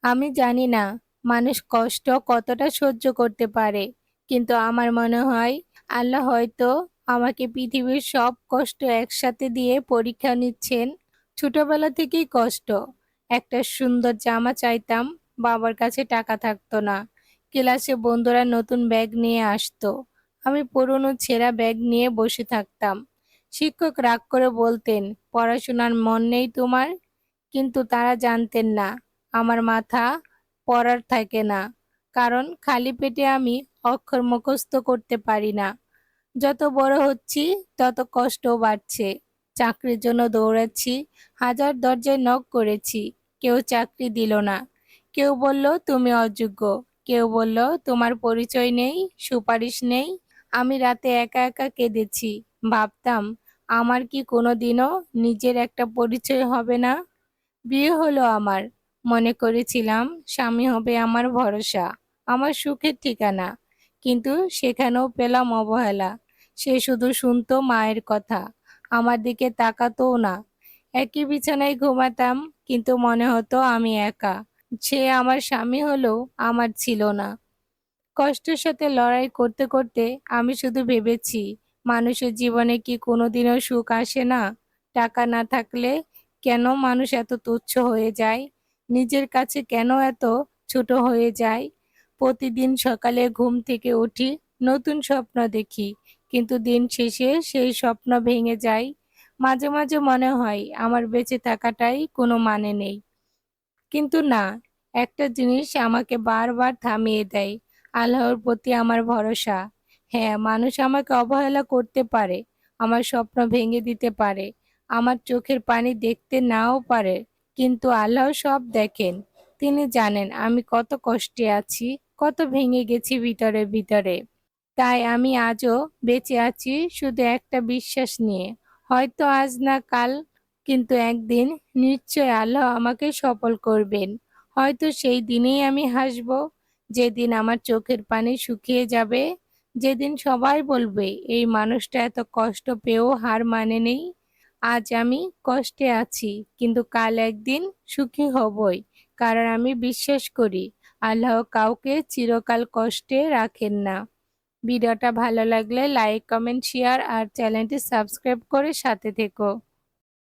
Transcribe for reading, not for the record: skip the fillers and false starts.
আমি জানি না মানুষ কষ্ট কতটা সহ্য করতে পারে, কিন্তু আমার মনে হয় আল্লাহ হয়তো আমাকে পৃথিবীর সব কষ্ট একসাথে দিয়ে পরীক্ষা নিচ্ছেন। ছোটবেলা থেকেই কষ্ট। একটা সুন্দর জামা চাইতাম, বাবার কাছে টাকা থাকতো না। ক্লাসে বন্ধুরা নতুন ব্যাগ নিয়ে আসতো, আমি পুরনো ছেঁড়া ব্যাগ নিয়ে বসে থাকতাম। শিক্ষক রাগ করে বলতেন, পড়াশোনার মন নেই তোমার? কিন্তু তারা জানতেন না আমার মাথা পড়ার থাকে না, কারণ খালি পেটে আমি অক্ষর মুখস্থ করতে পারি না। যত বড় হচ্ছি তত কষ্টও বাড়ছে। চাকরির জন্য দৌড়াচ্ছি, হাজার দরজায় নক করেছি, কেউ চাকরি দিল না। কেউ বলল তুমি অযোগ্য, কেউ বলল তোমার পরিচয় নেই, সুপারিশ নেই। আমি রাতে একা একা কেঁদেছি, ভাবতাম আমার কি কোনোদিনও নিজের একটা পরিচয় হবে না। বিয়ে হলো আমার, মনে করেছিলাম স্বামী হবে আমার ভরসা, আমার সুখের ঠিকানা। কিন্তু সেখানেও পেলাম অবহেলা। সে শুধু শুনতো মায়ের কথা, আমার দিকে তাকাতোও না। একই বিছানায় ঘুমাতাম, কিন্তু মনে হতো আমি একা। সে আমার স্বামী হলেও আমার ছিল না। কষ্টের সাথে লড়াই করতে করতে আমি শুধু ভেবেছি, মানুষের জীবনে কি কোনোদিনও সুখ আসে না? টাকা না থাকলে কেন মানুষ এত তুচ্ছ হয়ে যায়? নিজের কাছে কেন এত ছোট হয়ে যায়? প্রতিদিন সকালে ঘুম থেকে উঠি, নতুন স্বপ্ন দেখি, কিন্তু দিন শেষে সেই স্বপ্ন ভেঙে যায়। মাঝে মাঝে মনে হয় আমার বেঁচে থাকাটাই কোনো মানে নেই। কিন্তু না, একটা জিনিস আমাকে বারবার থামিয়ে দেয়, আল্লাহর প্রতি আমার ভরসা। হ্যাঁ, মানুষ আমাকে অবহেলা করতে পারে, আমার স্বপ্ন ভেঙে দিতে পারে, আমার চোখের পানি দেখতে নাও পারে, কিন্তু আল্লাহ সব দেখেন। তিনি জানেন আমি কত কষ্টে আছি, কত ভেঙে গেছি ভিতরে ভিতরে। তাই আমি আজও বেঁচে আছি শুধু একটা বিশ্বাস নিয়ে, হয়তো আজ না কাল, কিন্তু একদিন নিশ্চয় আল্লাহ আমাকে সফল করবেন। হয়তো সেই দিনেই আমি হাসবো, যেদিন আমার চোখের পানি শুকিয়ে যাবে, যেদিন সবাই বলবে এই মানুষটা এত কষ্ট পেয়েও হার মানেনি। আজ আমি কষ্টে আছি, কিন্তু কাল একদিন সুখী হবই, কারণ আমি বিশ্বাস করি আল্লাহ কাউকে চিরকাল কষ্টে রাখেন না। ভিডিওটা ভালো লাগলে লাইক, কমেন্ট, শেয়ার আর চ্যানেলটি সাবস্ক্রাইব করে সাথে থেকো।